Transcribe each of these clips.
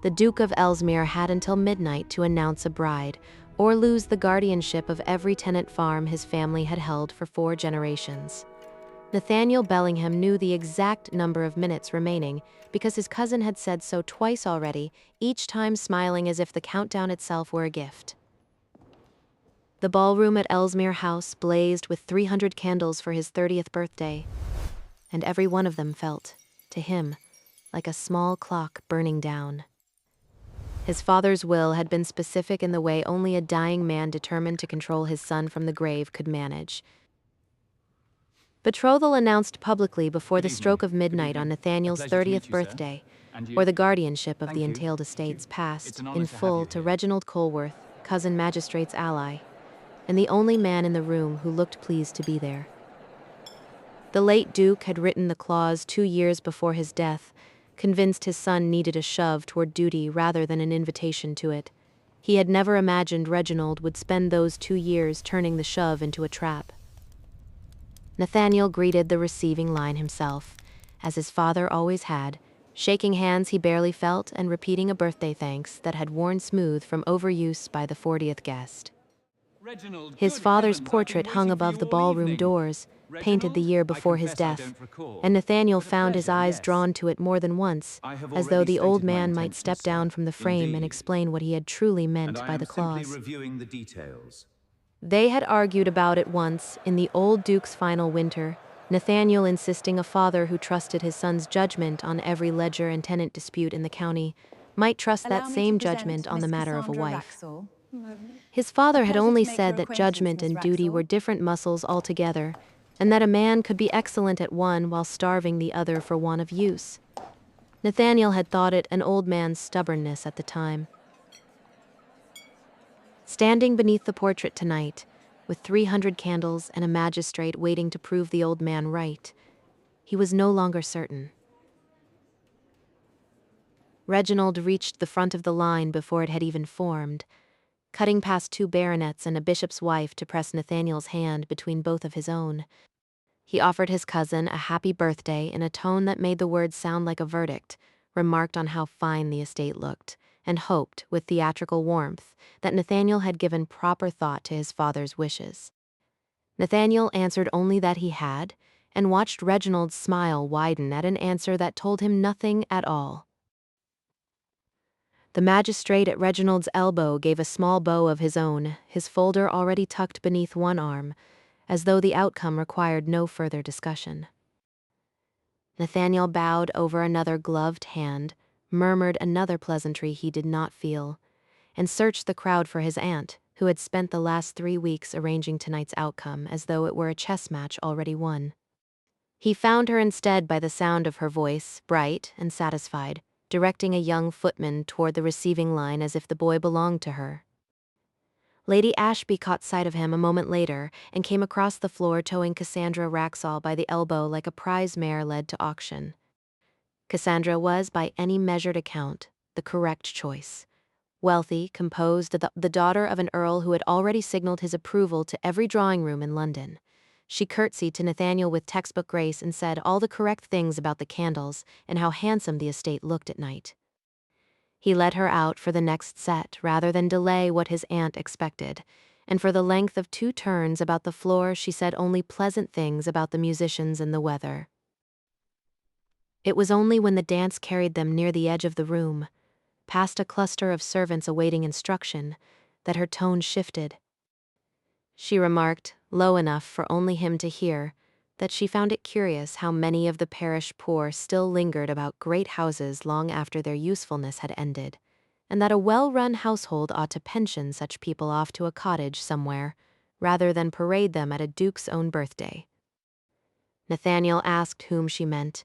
the Duke of Ellesmere had until midnight to announce a bride, or lose the guardianship of every tenant farm his family had held for 4 generations. Nathaniel Bellingham knew the exact number of minutes remaining because his cousin had said so twice already, each time smiling as if the countdown itself were a gift. The ballroom at Ellesmere House blazed with 300 candles for his 30th birthday, and every one of them felt, to him, like a small clock burning down. His father's will had been specific in the way only a dying man determined to control his son from the grave could manage. Betrothal announced publicly before the stroke of midnight on Nathaniel's 30th birthday, or the guardianship of the entailed estates passed, in full, to Reginald Colworth, cousin magistrate's ally, and the only man in the room who looked pleased to be there. The late Duke had written the clause 2 years before his death, convinced his son needed a shove toward duty rather than an invitation to it. He had never imagined Reginald would spend those 2 years turning the shove into a trap. Nathaniel greeted the receiving line himself, as his father always had, shaking hands he barely felt and repeating a birthday thanks that had worn smooth from overuse by the 40th guest. His father's portrait hung above the ballroom doors, painted the year before his death, and Nathaniel found his eyes drawn to it more than once, as though the old man might step down from the frame and explain what he had truly meant by the clause. They had argued about it once, in the old Duke's final winter, Nathaniel insisting a father who trusted his son's judgment on every ledger and tenant dispute in the county might trust that same judgment on the matter of a wife. His father had only said that judgment and duty were different muscles altogether, and that a man could be excellent at one while starving the other for want of use. Nathaniel had thought it an old man's stubbornness at the time. Standing beneath the portrait tonight, with 300 candles and a magistrate waiting to prove the old man right, he was no longer certain. Reginald reached the front of the line before it had even formed, cutting past 2 baronets and a bishop's wife to press Nathaniel's hand between both of his own. He offered his cousin a happy birthday in a tone that made the words sound like a verdict, remarked on how fine the estate looked, and hoped, with theatrical warmth, that Nathaniel had given proper thought to his father's wishes. Nathaniel answered only that he had, and watched Reginald's smile widen at an answer that told him nothing at all. The magistrate at Reginald's elbow gave a small bow of his own, his folder already tucked beneath one arm, as though the outcome required no further discussion. Nathaniel bowed over another gloved hand, murmured another pleasantry he did not feel, and searched the crowd for his aunt, who had spent the last 3 weeks arranging tonight's outcome as though it were a chess match already won. He found her instead by the sound of her voice, bright and satisfied, directing a young footman toward the receiving line as if the boy belonged to her. Lady Ashby caught sight of him a moment later and came across the floor towing Cassandra Wraxall by the elbow like a prize mare led to auction. Cassandra was, by any measured account, the correct choice. Wealthy, composed, the daughter of an earl who had already signaled his approval to every drawing-room in London. She curtsied to Nathaniel with textbook grace and said all the correct things about the candles and how handsome the estate looked at night. He led her out for the next set rather than delay what his aunt expected, and for the length of 2 turns about the floor she said only pleasant things about the musicians and the weather. It was only when the dance carried them near the edge of the room, past a cluster of servants awaiting instruction, that her tone shifted. She remarked, low enough for only him to hear, that she found it curious how many of the parish poor still lingered about great houses long after their usefulness had ended, and that a well-run household ought to pension such people off to a cottage somewhere, rather than parade them at a duke's own birthday. Nathaniel asked whom she meant.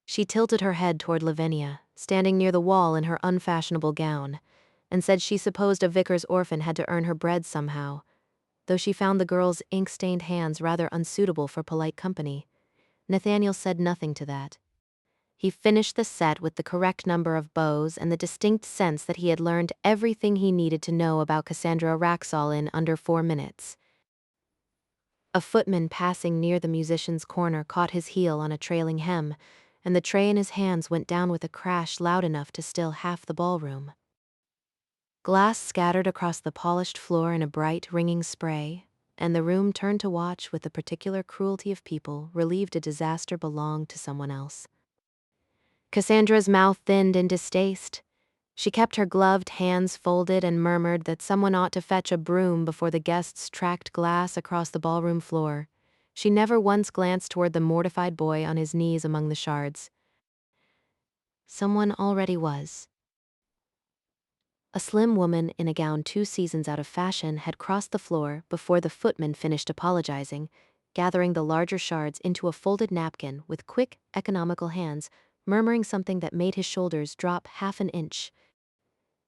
She tilted her head toward Lavinia, standing near the wall in her unfashionable gown, and said she supposed a vicar's orphan had to earn her bread somehow, though she found the girl's ink-stained hands rather unsuitable for polite company. Nathaniel said nothing to that. He finished the set with the correct number of bows and the distinct sense that he had learned everything he needed to know about Cassandra Wraxall in under 4 minutes. A footman passing near the musician's corner caught his heel on a trailing hem, and the tray in his hands went down with a crash loud enough to still half the ballroom. Glass scattered across the polished floor in a bright, ringing spray, and the room turned to watch with the particular cruelty of people relieved a disaster belonged to someone else. Cassandra's mouth thinned in distaste. She kept her gloved hands folded and murmured that someone ought to fetch a broom before the guests tracked glass across the ballroom floor. She never once glanced toward the mortified boy on his knees among the shards. Someone already was. A slim woman in a gown 2 seasons out of fashion had crossed the floor before the footman finished apologizing, gathering the larger shards into a folded napkin with quick, economical hands, murmuring something that made his shoulders drop half an inch.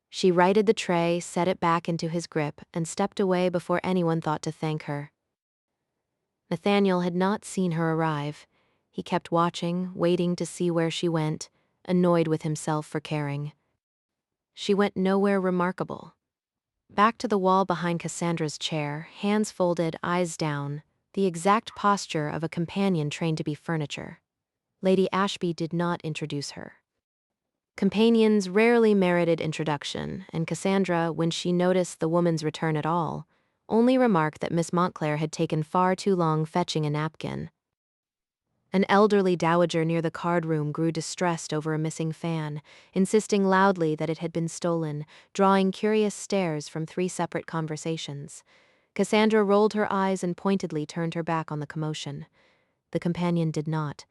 She righted the tray, set it back into his grip, and stepped away before anyone thought to thank her. Nathaniel had not seen her arrive. He kept watching, waiting to see where she went, annoyed with himself for caring. She went nowhere remarkable. Back to the wall behind Cassandra's chair, hands folded, eyes down, the exact posture of a companion trained to be furniture. Lady Ashby did not introduce her. Companions rarely merited introduction, and Cassandra, when she noticed the woman's return at all, only remarked that Miss Montclair had taken far too long fetching a napkin. An elderly dowager near the card room grew distressed over a missing fan, insisting loudly that it had been stolen, drawing curious stares from 3 separate conversations. Cassandra rolled her eyes and pointedly turned her back on the commotion. The companion did not.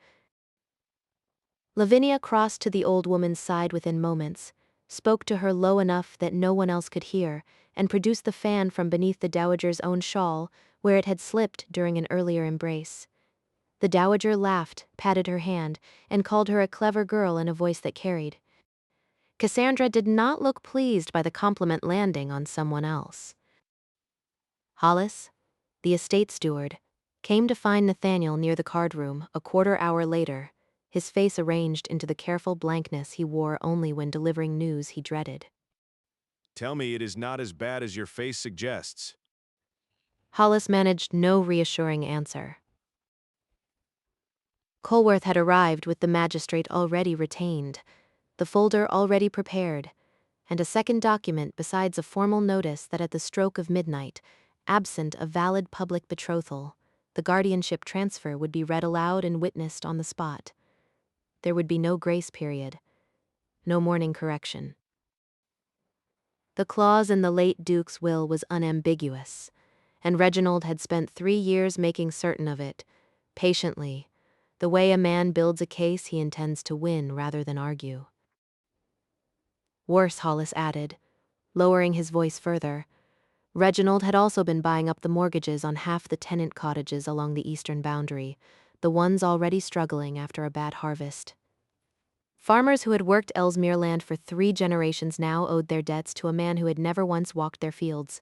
Lavinia crossed to the old woman's side within moments, spoke to her low enough that no one else could hear, and produced the fan from beneath the dowager's own shawl, where it had slipped during an earlier embrace. The dowager laughed, patted her hand, and called her a clever girl in a voice that carried. Cassandra did not look pleased by the compliment landing on someone else. Hollis, the estate steward, came to find Nathaniel near the card room a quarter-hour later, his face arranged into the careful blankness he wore only when delivering news he dreaded. Tell me it is not as bad as your face suggests. Hollis managed no reassuring answer. Colworth had arrived with the magistrate already retained, the folder already prepared, and a second document besides a formal notice that at the stroke of midnight, absent a valid public betrothal, the guardianship transfer would be read aloud and witnessed on the spot. There would be no grace period, no morning correction. The clause in the late Duke's will was unambiguous, and Reginald had spent 3 years making certain of it, patiently, the way a man builds a case he intends to win rather than argue. Worse, Hollis added, lowering his voice further, Reginald had also been buying up the mortgages on half the tenant cottages along the eastern boundary, the ones already struggling after a bad harvest. Farmers who had worked Ellesmere land for 3 generations now owed their debts to a man who had never once walked their fields.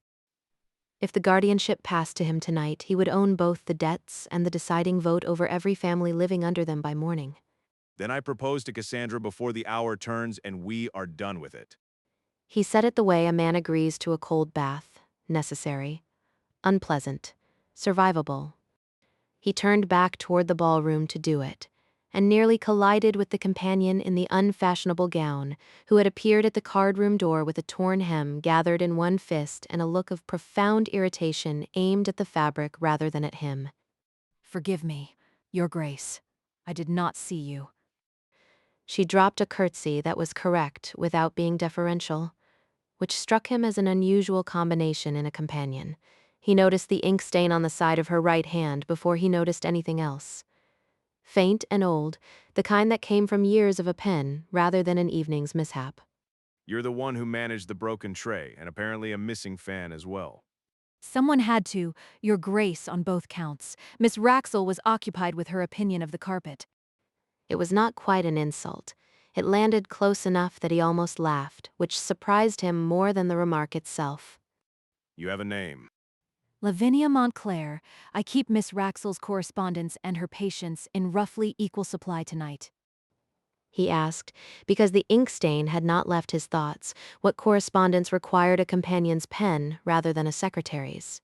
If the guardianship passed to him tonight, he would own both the debts and the deciding vote over every family living under them by morning. Then I propose to Cassandra before the hour turns and we are done with it. He said it the way a man agrees to a cold bath, necessary, unpleasant, survivable. He turned back toward the ballroom to do it, and nearly collided with the companion in the unfashionable gown, who had appeared at the card-room door with a torn hem gathered in one fist and a look of profound irritation aimed at the fabric rather than at him. "Forgive me, Your Grace. I did not see you." She dropped a curtsy that was correct without being deferential, which struck him as an unusual combination in a companion. He noticed the ink stain on the side of her right hand before he noticed anything else. Faint and old, the kind that came from years of a pen rather than an evening's mishap. You're the one who managed the broken tray and apparently a missing fan as well. Someone had to, Your Grace, on both counts. Miss Wraxall was occupied with her opinion of the carpet. It was not quite an insult. It landed close enough that he almost laughed, which surprised him more than the remark itself. You have a name. Lavinia Montclair. I keep Miss Wraxall's correspondence and her patients in roughly equal supply tonight. He asked, because the ink stain had not left his thoughts, what correspondence required a companion's pen rather than a secretary's.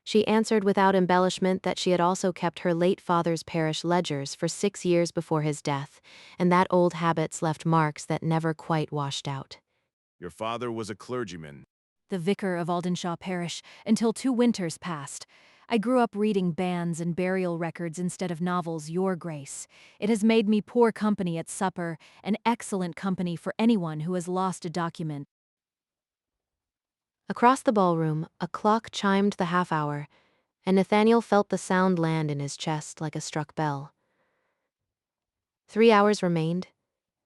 She answered without embellishment that she had also kept her late father's parish ledgers for 6 years before his death, and that old habits left marks that never quite washed out. Your father was a clergyman. The vicar of Aldenshaw Parish, until 2 winters passed. I grew up reading banns and burial records instead of novels, Your Grace. It has made me poor company at supper, and excellent company for anyone who has lost a document. Across the ballroom, a clock chimed the half-hour, and Nathaniel felt the sound land in his chest like a struck bell. 3 hours remained.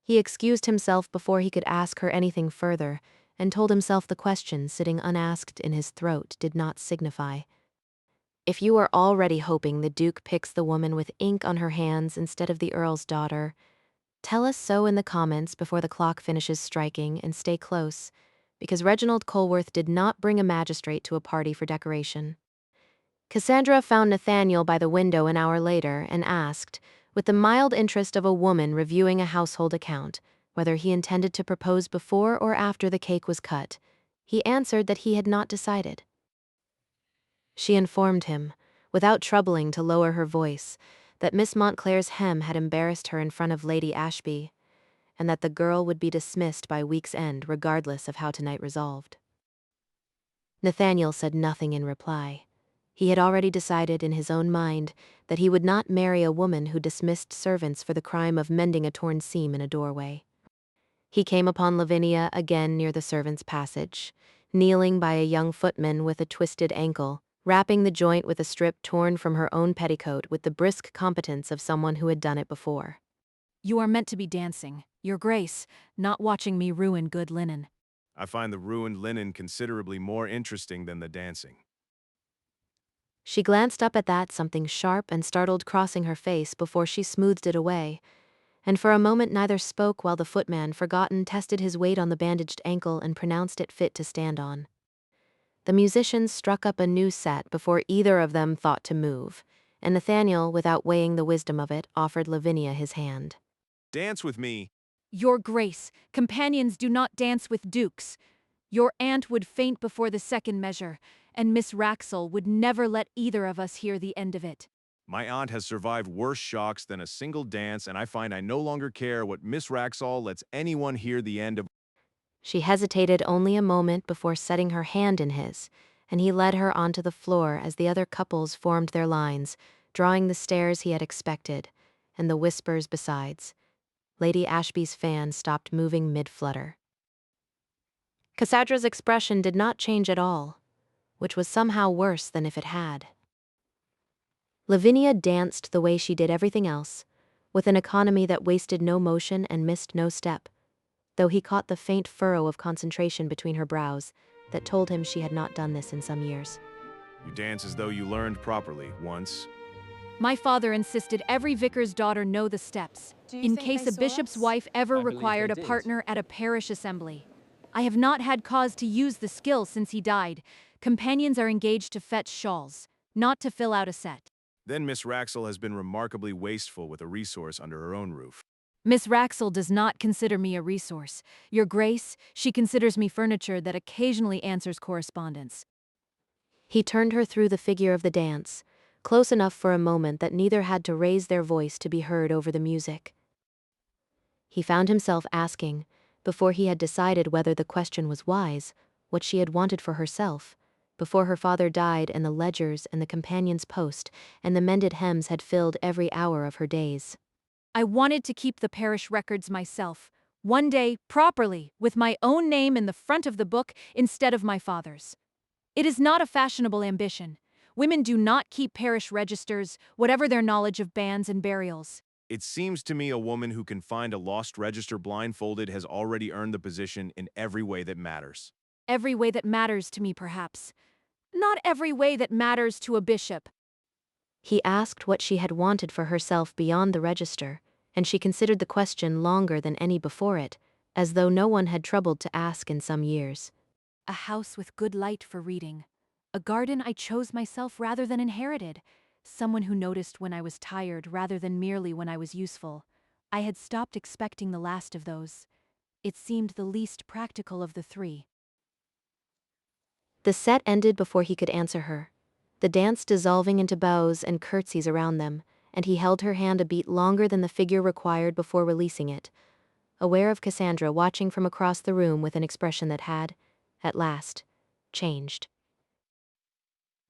He excused himself before he could ask her anything further, and told himself the question sitting unasked in his throat did not signify. If you are already hoping the Duke picks the woman with ink on her hands instead of the Earl's daughter, tell us so in the comments before the clock finishes striking, and stay close, because Reginald Colworth did not bring a magistrate to a party for decoration. Cassandra found Nathaniel by the window an hour later and asked, with the mild interest of a woman reviewing a household account, whether he intended to propose before or after the cake was cut. He answered that he had not decided. She informed him, without troubling to lower her voice, that Miss Montclair's hem had embarrassed her in front of Lady Ashby, and that the girl would be dismissed by week's end regardless of how tonight resolved. Nathaniel said nothing in reply. He had already decided in his own mind that he would not marry a woman who dismissed servants for the crime of mending a torn seam in a doorway. He came upon Lavinia again near the servants' passage, kneeling by a young footman with a twisted ankle, wrapping the joint with a strip torn from her own petticoat with the brisk competence of someone who had done it before. You are meant to be dancing, Your Grace, not watching me ruin good linen. I find the ruined linen considerably more interesting than the dancing. She glanced up at that something sharp and startled crossing her face before she smoothed it away, and for a moment neither spoke while the footman, forgotten, tested his weight on the bandaged ankle and pronounced it fit to stand on. The musicians struck up a new set before either of them thought to move, and Nathaniel, without weighing the wisdom of it, offered Lavinia his hand. Dance with me. Your Grace, companions do not dance with dukes. Your aunt would faint before the second measure, and Miss Wraxall would never let either of us hear the end of it. My aunt has survived worse shocks than a single dance, and I find I no longer care what Miss Wraxall lets anyone hear the end of. She hesitated only a moment before setting her hand in his, and he led her onto the floor as the other couples formed their lines, drawing the stares he had expected, and the whispers besides. Lady Ashby's fan stopped moving mid-flutter. Cassandra's expression did not change at all, which was somehow worse than if it had. Lavinia danced the way she did everything else, with an economy that wasted no motion and missed no step, though he caught the faint furrow of concentration between her brows that told him she had not done this in some years. You dance as though you learned properly once. My father insisted every vicar's daughter know the steps, in case a bishop's wife ever required a partner at a parish assembly. I have not had cause to use the skill since he died. Companions are engaged to fetch shawls, not to fill out a set. Then Miss Wraxall has been remarkably wasteful with a resource under her own roof. Miss Wraxall does not consider me a resource. Your Grace, she considers me furniture that occasionally answers correspondence. He turned her through the figure of the dance, close enough for a moment that neither had to raise their voice to be heard over the music. He found himself asking, before he had decided whether the question was wise, what she had wanted for herself, before her father died and the ledgers and the companion's post and the mended hems had filled every hour of her days. I wanted to keep the parish records myself, one day, properly, with my own name in the front of the book instead of my father's. It is not a fashionable ambition. Women do not keep parish registers, whatever their knowledge of banns and burials. It seems to me a woman who can find a lost register blindfolded has already earned the position in every way that matters. Every way that matters to me, perhaps. Not every way that matters to a bishop. He asked what she had wanted for herself beyond the register, and she considered the question longer than any before it, as though no one had troubled to ask in some years. A house with good light for reading. A garden I chose myself rather than inherited. Someone who noticed when I was tired rather than merely when I was useful. I had stopped expecting the last of those. It seemed the least practical of the three. The set ended before he could answer her. the dance dissolving into bows and curtsies around them, and he held her hand a beat longer than the figure required before releasing it, aware of Cassandra watching from across the room with an expression that had, at last, changed.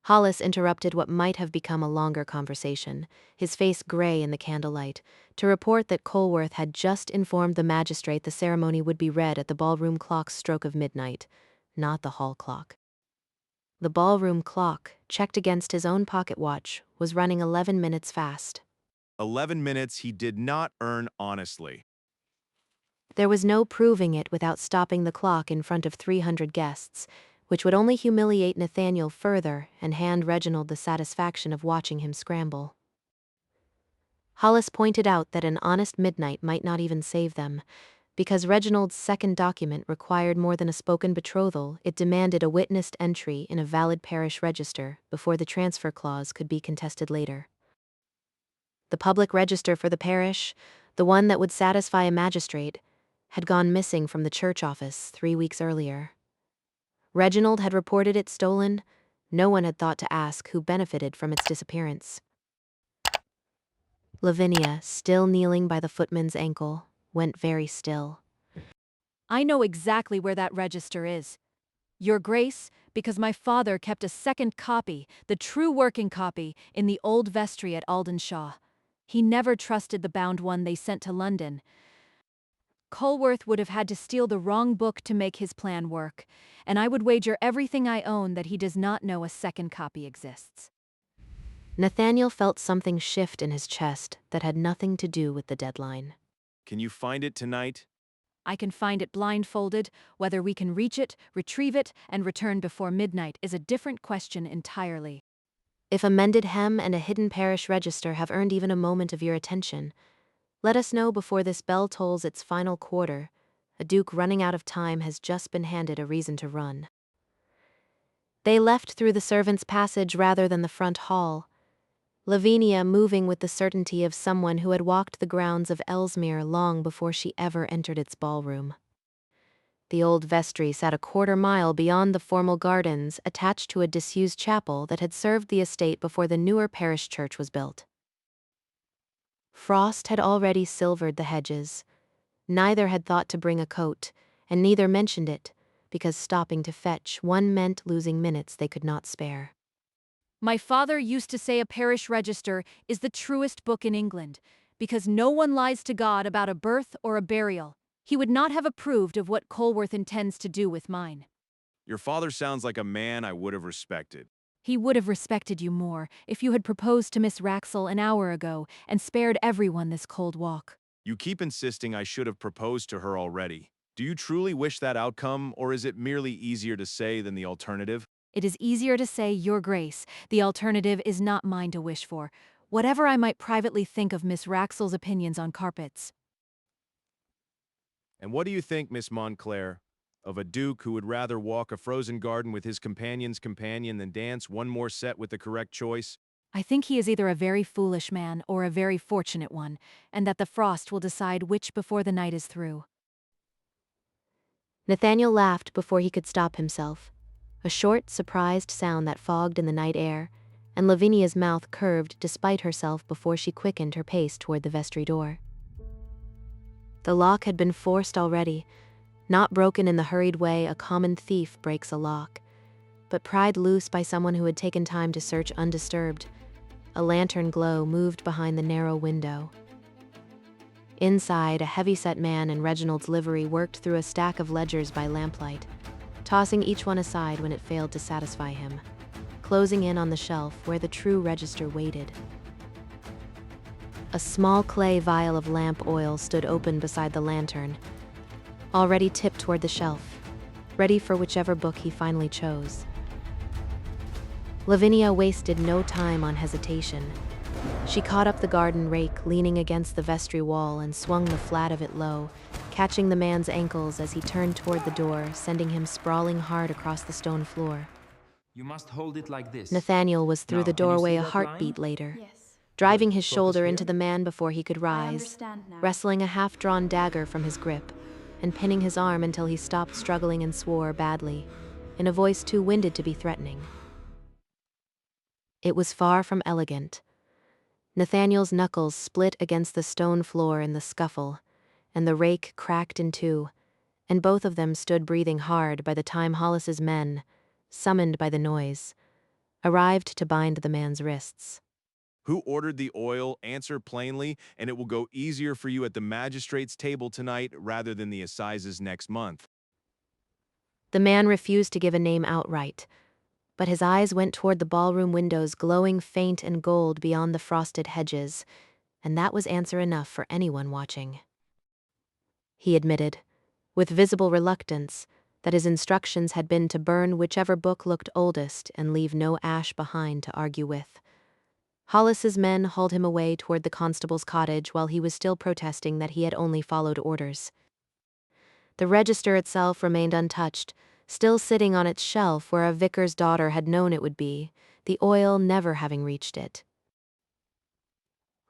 Hollis interrupted what might have become a longer conversation, his face gray in the candlelight, to report that Colworth had just informed the magistrate the ceremony would be read at the ballroom clock's stroke of midnight, not the hall clock. The ballroom clock, checked against his own pocket watch, was running 11 minutes fast. 11 minutes he did not earn honestly. There was no proving it without stopping the clock in front of 300 guests, which would only humiliate Nathaniel further and hand Reginald the satisfaction of watching him scramble. Hollis pointed out that an honest midnight might not even save them. Because Reginald's second document required more than a spoken betrothal, it demanded a witnessed entry in a valid parish register before the transfer clause could be contested later. The public register for the parish, the one that would satisfy a magistrate, had gone missing from the church office 3 weeks earlier. Reginald had reported it stolen. No one had thought to ask who benefited from its disappearance. Lavinia, still kneeling by the footman's ankle, went very still. I know exactly where that register is. Your Grace, because my father kept a second copy, the true working copy, in the old vestry at Aldenshaw. He never trusted the bound one they sent to London. Colworth would have had to steal the wrong book to make his plan work, and I would wager everything I own that he does not know a second copy exists. Nathaniel felt something shift in his chest that had nothing to do with the deadline. Can you find it tonight? I can find it blindfolded. Whether we can reach it, retrieve it, and return before midnight is a different question entirely. If a mended hem and a hidden parish register have earned even a moment of your attention, let us know before this bell tolls its final quarter. A duke running out of time has just been handed a reason to run. They left through the servants' passage rather than the front hall, Lavinia moving with the certainty of someone who had walked the grounds of Ellesmere long before she ever entered its ballroom. The old vestry sat a quarter-mile beyond the formal gardens attached to a disused chapel that had served the estate before the newer parish church was built. Frost had already silvered the hedges. Neither had thought to bring a coat, and neither mentioned it, because stopping to fetch one meant losing minutes they could not spare. My father used to say a parish register is the truest book in England, because no one lies to God about a birth or a burial. He would not have approved of what Colworth intends to do with mine. Your father sounds like a man I would have respected. He would have respected you more if you had proposed to Miss Wraxall an hour ago and spared everyone this cold walk. You keep insisting I should have proposed to her already. Do you truly wish that outcome, or is it merely easier to say than the alternative? It is easier to say, Your Grace. The alternative is not mine to wish for, whatever I might privately think of Miss Wraxall's opinions on carpets. And what do you think, Miss Montclair, of a duke who would rather walk a frozen garden with his companion's companion than dance one more set with the correct choice? I think he is either a very foolish man or a very fortunate one, and that the frost will decide which before the night is through. Nathaniel laughed before he could stop himself, a short, surprised sound that fogged in the night air, and Lavinia's mouth curved despite herself before she quickened her pace toward the vestry door. The lock had been forced already, not broken in the hurried way a common thief breaks a lock, but pried loose by someone who had taken time to search undisturbed. A lantern glow moved behind the narrow window. Inside, a heavy-set man in Reginald's livery worked through a stack of ledgers by lamplight, tossing each one aside when it failed to satisfy him, closing in on the shelf where the true register waited. A small clay vial of lamp oil stood open beside the lantern, already tipped toward the shelf, ready for whichever book he finally chose. Lavinia wasted no time on hesitation. She caught up the garden rake leaning against the vestry wall and swung the flat of it low, catching the man's ankles as he turned toward the door, sending him sprawling hard across the stone floor. You must hold it like this. Nathaniel was through Now, the can you see doorway a that heartbeat line? later, Yes, driving his Focus shoulder here. into the man before he could I rise, understand now. wrestling a half-drawn dagger from his grip, and pinning his arm until he stopped struggling and swore badly, in a voice too winded to be threatening. It was far from elegant. Nathaniel's knuckles split against the stone floor in the scuffle, and the rake cracked in two, and both of them stood breathing hard by the time Hollis's men, summoned by the noise, arrived to bind the man's wrists. Who ordered the oil? Answer plainly, and it will go easier for you at the magistrate's table tonight rather than the assizes next month. The man refused to give a name outright, but his eyes went toward the ballroom windows glowing faint and gold beyond the frosted hedges, and that was answer enough for anyone watching. He admitted, with visible reluctance, that his instructions had been to burn whichever book looked oldest and leave no ash behind to argue with. Hollis's men hauled him away toward the constable's cottage while he was still protesting that he had only followed orders. The register itself remained untouched, still sitting on its shelf where a vicar's daughter had known it would be, the oil never having reached it.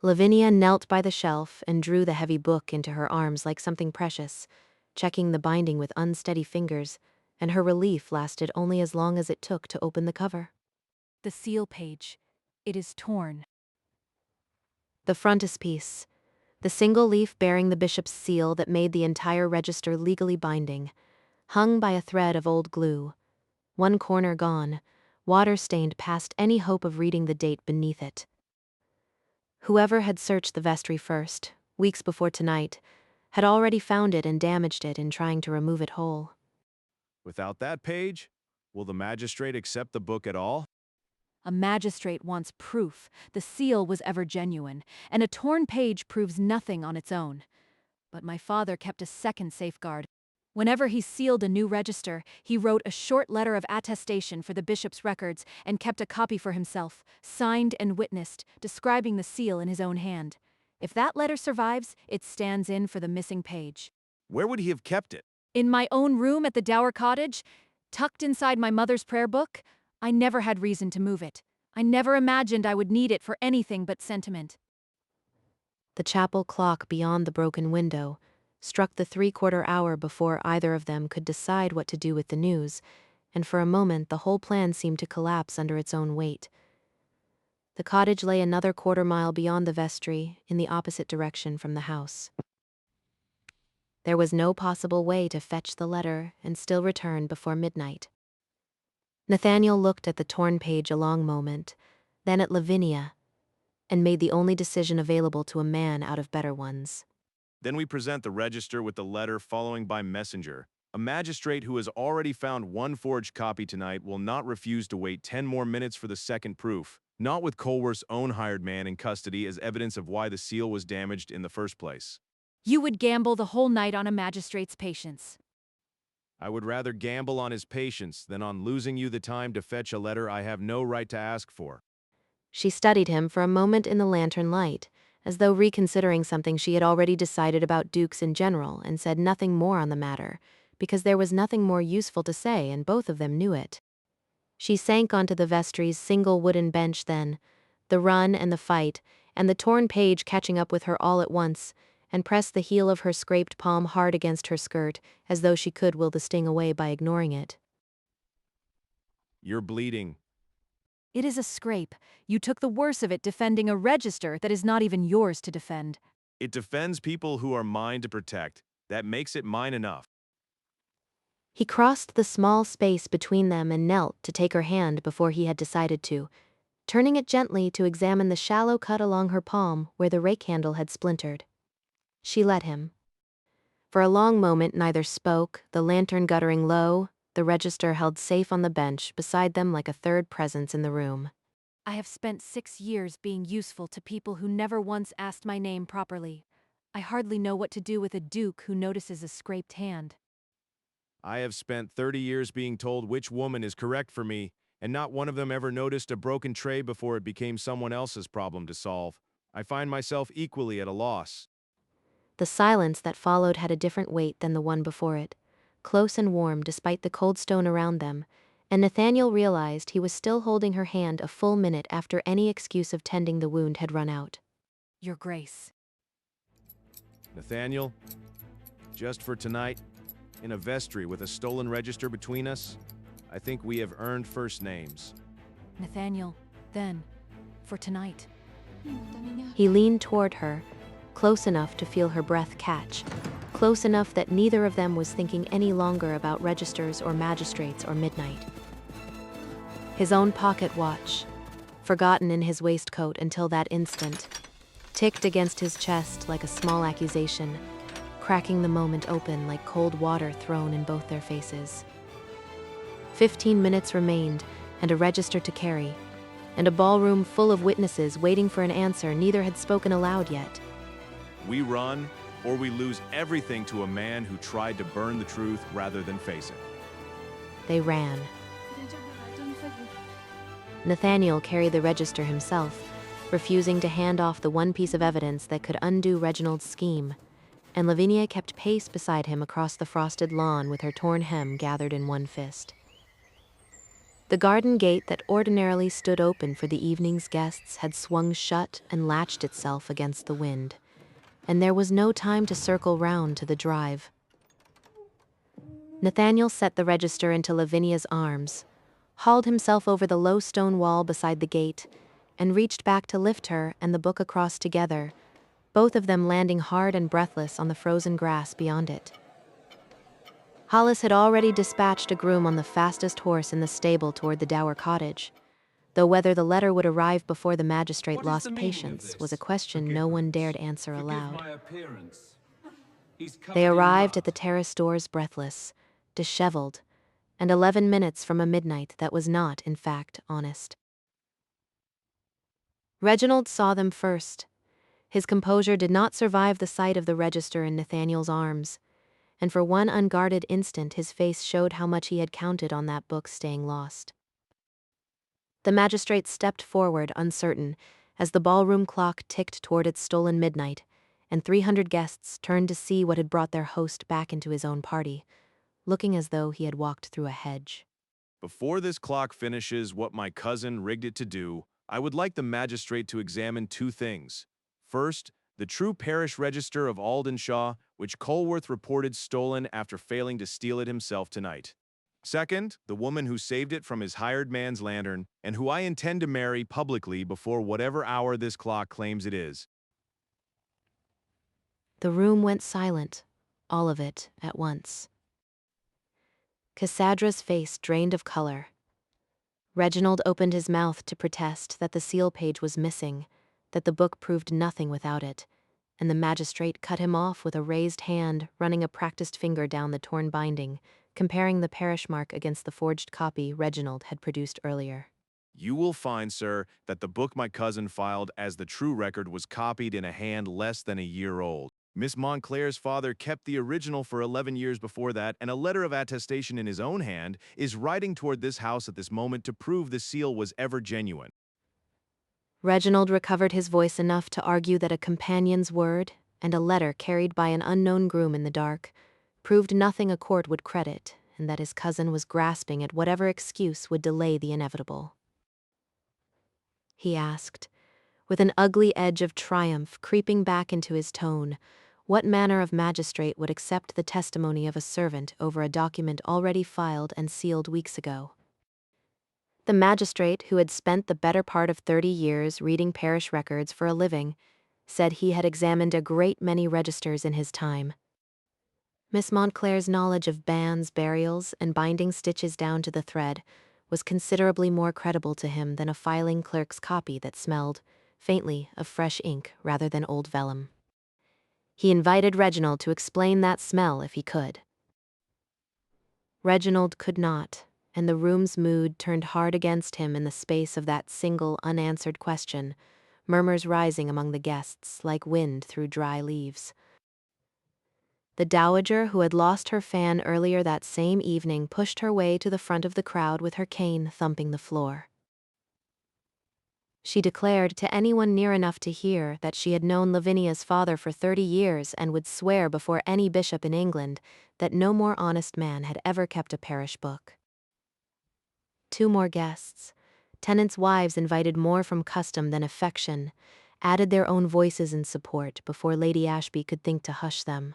Lavinia knelt by the shelf and drew the heavy book into her arms like something precious, checking the binding with unsteady fingers, and her relief lasted only as long as it took to open the cover. The seal page. It is torn. The frontispiece, the single leaf bearing the bishop's seal that made the entire register legally binding, hung by a thread of old glue, one corner gone, water-stained past any hope of reading the date beneath it. Whoever had searched the vestry first, weeks before tonight, had already found it and damaged it in trying to remove it whole. Without that page, will the magistrate accept the book at all? A magistrate wants proof the seal was ever genuine, and a torn page proves nothing on its own. But my father kept a second safeguard. Whenever he sealed a new register, he wrote a short letter of attestation for the bishop's records and kept a copy for himself, signed and witnessed, describing the seal in his own hand. If that letter survives, it stands in for the missing page. Where would he have kept it? In my own room at the Dower Cottage, tucked inside my mother's prayer book, I never had reason to move it. I never imagined I would need it for anything but sentiment. The chapel clock beyond the broken window struck the 3/4 hour before either of them could decide what to do with the news, and for a moment the whole plan seemed to collapse under its own weight. The cottage lay another 1/4 mile beyond the vestry, in the opposite direction from the house. There was no possible way to fetch the letter and still return before midnight. Nathaniel looked at the torn page a long moment, then at Lavinia, and made the only decision available to a man out of better ones. Then we present the register with the letter following by messenger. A magistrate who has already found one forged copy tonight will not refuse to wait 10 more minutes for the second proof, not with Colworth's own hired man in custody as evidence of why the seal was damaged in the first place. You would gamble the whole night on a magistrate's patience. I would rather gamble on his patience than on losing you the time to fetch a letter I have no right to ask for. She studied him for a moment in the lantern light, as though reconsidering something she had already decided about dukes in general, and said nothing more on the matter, because there was nothing more useful to say and both of them knew it. She sank onto the vestry's single wooden bench then, the run and the fight, and the torn page catching up with her all at once, and pressed the heel of her scraped palm hard against her skirt, as though she could will the sting away by ignoring it. You're bleeding. It is a scrape. You took the worst of it defending a register that is not even yours to defend. It defends people who are mine to protect. That makes it mine enough. He crossed the small space between them and knelt to take her hand before he had decided to, turning it gently to examine the shallow cut along her palm where the rake handle had splintered. She let him. For a long moment neither spoke, the lantern guttering low, the register held safe on the bench beside them like a third presence in the room. I have spent 6 years being useful to people who never once asked my name properly. I hardly know what to do with a duke who notices a scraped hand. I have spent 30 years being told which woman is correct for me, and not one of them ever noticed a broken tray before it became someone else's problem to solve. I find myself equally at a loss. The silence that followed had a different weight than the one before it, close and warm despite the cold stone around them, and Nathaniel realized he was still holding her hand a full minute after any excuse of tending the wound had run out. Your Grace. Nathaniel, just for tonight, in a vestry with a stolen register between us, I think we have earned first names. Nathaniel, Then, for tonight. He leaned toward her, close enough to feel her breath catch, close enough that neither of them was thinking any longer about registers or magistrates or midnight. His own pocket watch, forgotten in his waistcoat until that instant, ticked against his chest like a small accusation, cracking the moment open like cold water thrown in both their faces. 15 minutes remained, and a register to carry, and a ballroom full of witnesses waiting for an answer neither had spoken aloud yet. We run, or we lose everything to a man who tried to burn the truth rather than face it. They ran. Nathaniel carried the register himself, refusing to hand off the one piece of evidence that could undo Reginald's scheme, and Lavinia kept pace beside him across the frosted lawn with her torn hem gathered in one fist. The garden gate that ordinarily stood open for the evening's guests had swung shut and latched itself against the wind, and there was no time to circle round to the drive. Nathaniel set the register into Lavinia's arms, hauled himself over the low stone wall beside the gate, and reached back to lift her and the book across together, both of them landing hard and breathless on the frozen grass beyond it. Hollis had already dispatched a groom on the fastest horse in the stable toward the Dower cottage, though whether the letter would arrive before the magistrate What is lost the meaning of patience this? was a question Forgive no me. one dared answer Forgive aloud. my appearance. He's covered They in arrived mud. at the terrace doors breathless, disheveled, and 11 minutes from a midnight that was not, in fact, honest. Reginald saw them first. His composure did not survive the sight of the register in Nathaniel's arms, and for one unguarded instant his face showed how much he had counted on that book staying lost. The magistrate stepped forward, uncertain, as the ballroom clock ticked toward its stolen midnight, and 300 guests turned to see what had brought their host back into his own party, looking as though he had walked through a hedge. Before this clock finishes what my cousin rigged it to do, I would like the magistrate to examine two things. First, the true parish register of Aldenshaw, which Colworth reported stolen after failing to steal it himself tonight. Second, the woman who saved it from his hired man's lantern, and who I intend to marry publicly before whatever hour this clock claims it is. The room went silent, all of it at once. Cassandra's face drained of color. Reginald opened his mouth to protest that the seal page was missing, that the book proved nothing without it, and the magistrate cut him off with a raised hand, running a practiced finger down the torn binding, comparing the parish mark against the forged copy Reginald had produced earlier. You will find, sir, that the book my cousin filed as the true record was copied in a hand less than a year old. Miss Montclair's father kept the original for 11 years before that, and a letter of attestation in his own hand is writing toward this house at this moment to prove the seal was ever genuine. Reginald recovered his voice enough to argue that a companion's word, and a letter carried by an unknown groom in the dark, proved nothing a court would credit, and that his cousin was grasping at whatever excuse would delay the inevitable. He asked, with an ugly edge of triumph creeping back into his tone, what manner of magistrate would accept the testimony of a servant over a document already filed and sealed weeks ago? The magistrate, who had spent the better part of 30 years reading parish records for a living, said he had examined a great many registers in his time. Miss Montclair's knowledge of banns, burials, and binding stitches down to the thread was considerably more credible to him than a filing clerk's copy that smelled, faintly, of fresh ink rather than old vellum. He invited Reginald to explain that smell if he could. Reginald could not, and the room's mood turned hard against him in the space of that single unanswered question, murmurs rising among the guests like wind through dry leaves. The dowager who had lost her fan earlier that same evening pushed her way to the front of the crowd with her cane thumping the floor. She declared to anyone near enough to hear that she had known Lavinia's father for 30 years and would swear before any bishop in England that no more honest man had ever kept a parish book. 2 more guests, tenants' wives invited more from custom than affection, added their own voices in support before Lady Ashby could think to hush them.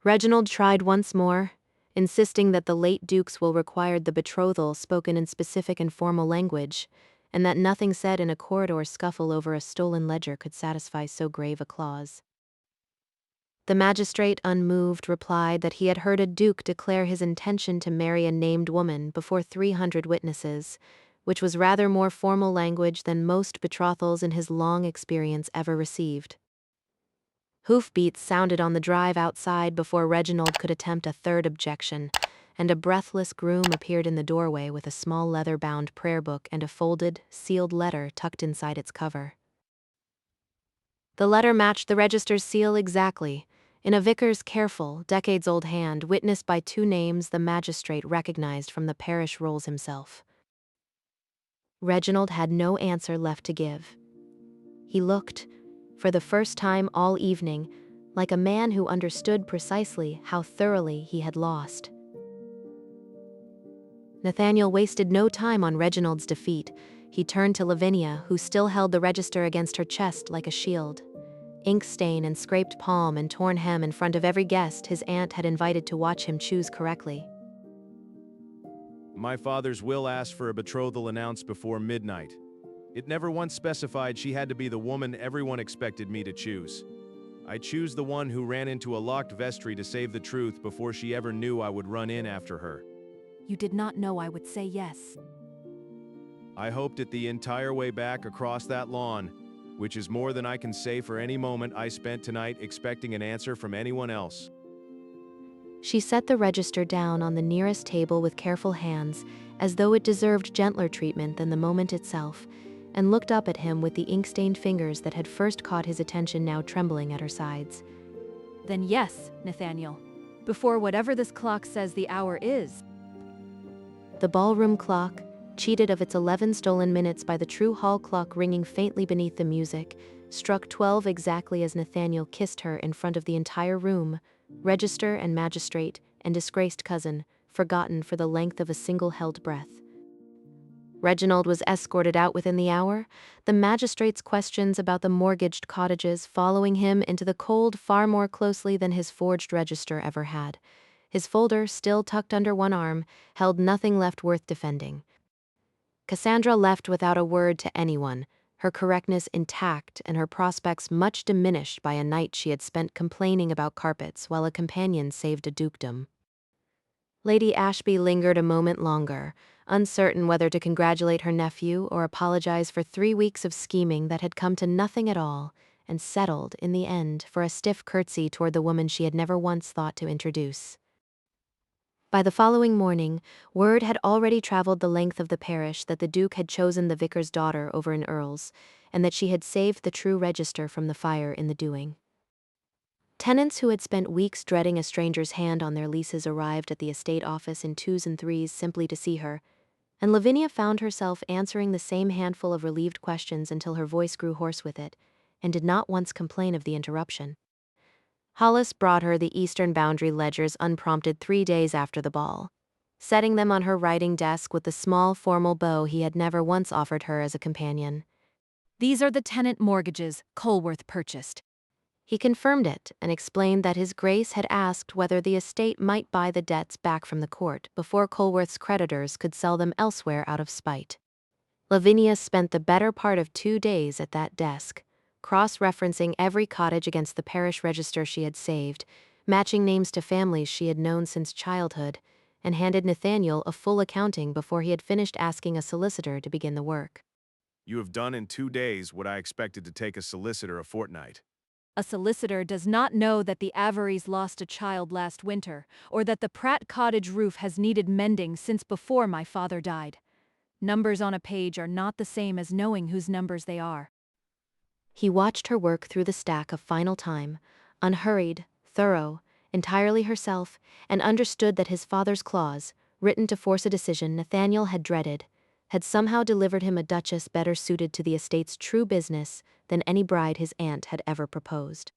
Reginald tried once more, insisting that the late Duke's will required the betrothal spoken in specific and formal language, and that nothing said in a corridor scuffle over a stolen ledger could satisfy so grave a clause. The magistrate, unmoved, replied that he had heard a duke declare his intention to marry a named woman before 300 witnesses, which was rather more formal language than most betrothals in his long experience ever received. Hoofbeats sounded on the drive outside before Reginald could attempt a third objection, and a breathless groom appeared in the doorway with a small leather-bound prayer book and a folded, sealed letter tucked inside its cover. The letter matched the register's seal exactly, in a vicar's careful, decades-old hand, witnessed by two names the magistrate recognized from the parish rolls himself. Reginald had no answer left to give. He looked, for the first time all evening, like a man who understood precisely how thoroughly he had lost. Nathaniel wasted no time on Reginald's defeat. He turned to Lavinia, who still held the register against her chest like a shield. Ink stain and scraped palm and torn hem in front of every guest his aunt had invited to watch him choose correctly. My father's will asked for a betrothal announced before midnight. It never once specified she had to be the woman everyone expected me to choose. I choose the one who ran into a locked vestry to save the truth before she ever knew I would run in after her. You did not know I would say yes. I hoped it the entire way back across that lawn, which is more than I can say for any moment I spent tonight expecting an answer from anyone else. She set the register down on the nearest table with careful hands, as though it deserved gentler treatment than the moment itself, and looked up at him with the ink-stained fingers that had first caught his attention now trembling at her sides. Then yes, Nathaniel. Before whatever this clock says the hour is. The ballroom clock, cheated of its 11 stolen minutes by the true hall clock ringing faintly beneath the music, struck 12 exactly as Nathaniel kissed her in front of the entire room, register and magistrate and disgraced cousin, forgotten for the length of a single held breath. Reginald was escorted out within the hour, the magistrate's questions about the mortgaged cottages following him into the cold far more closely than his forged register ever had. His folder, still tucked under one arm, held nothing left worth defending. Cassandra left without a word to anyone, her correctness intact and her prospects much diminished by a night she had spent complaining about carpets while a companion saved a dukedom. Lady Ashby lingered a moment longer, uncertain whether to congratulate her nephew or apologize for 3 weeks of scheming that had come to nothing at all, and settled, in the end, for a stiff curtsy toward the woman she had never once thought to introduce. By the following morning, word had already traveled the length of the parish that the Duke had chosen the vicar's daughter over an earl's, and that she had saved the true register from the fire in the doing. Tenants who had spent weeks dreading a stranger's hand on their leases arrived at the estate office in 2s and 3s simply to see her, and Lavinia found herself answering the same handful of relieved questions until her voice grew hoarse with it, and did not once complain of the interruption. Hollis brought her the Eastern Boundary ledgers unprompted 3 days after the ball, setting them on her writing desk with the small formal bow he had never once offered her as a companion. These are the tenant mortgages Colworth purchased. He confirmed it and explained that His Grace had asked whether the estate might buy the debts back from the court before Colworth's creditors could sell them elsewhere out of spite. Lavinia spent the better part of 2 days at that desk, cross-referencing every cottage against the parish register she had saved, matching names to families she had known since childhood, and handed Nathaniel a full accounting before he had finished asking a solicitor to begin the work. You have done in 2 days what I expected to take a solicitor a fortnight. A solicitor does not know that the Averys lost a child last winter, or that the Pratt cottage roof has needed mending since before my father died. Numbers on a page are not the same as knowing whose numbers they are. He watched her work through the stack a final time, unhurried, thorough, entirely herself, and understood that his father's clause, written to force a decision Nathaniel had dreaded, had somehow delivered him a duchess better suited to the estate's true business than any bride his aunt had ever proposed.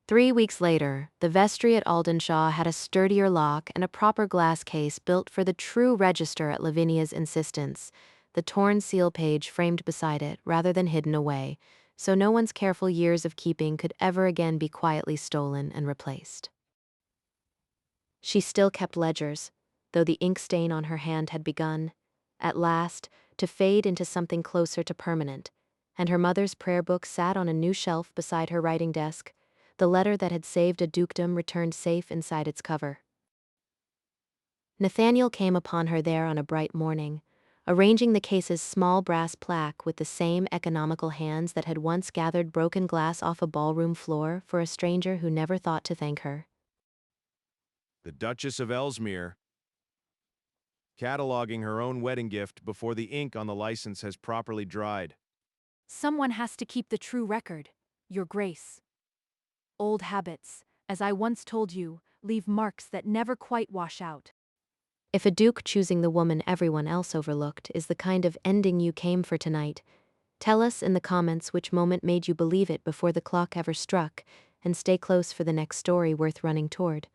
3 weeks later, the vestry at Aldenshaw had a sturdier lock and a proper glass case built for the true register at Lavinia's insistence, the torn seal page framed beside it rather than hidden away, so no one's careful years of keeping could ever again be quietly stolen and replaced. She still kept ledgers, though the ink stain on her hand had begun, at last, to fade into something closer to permanent, and her mother's prayer book sat on a new shelf beside her writing desk, the letter that had saved a dukedom returned safe inside its cover. Nathaniel came upon her there on a bright morning, arranging the case's small brass plaque with the same economical hands that had once gathered broken glass off a ballroom floor for a stranger who never thought to thank her. The Duchess of Ellesmere, cataloging her own wedding gift before the ink on the license has properly dried. Someone has to keep the true record, Your Grace. Old habits, as I once told you, leave marks that never quite wash out. If a duke choosing the woman everyone else overlooked is the kind of ending you came for tonight, tell us in the comments which moment made you believe it before the clock ever struck, and stay close for the next story worth running toward.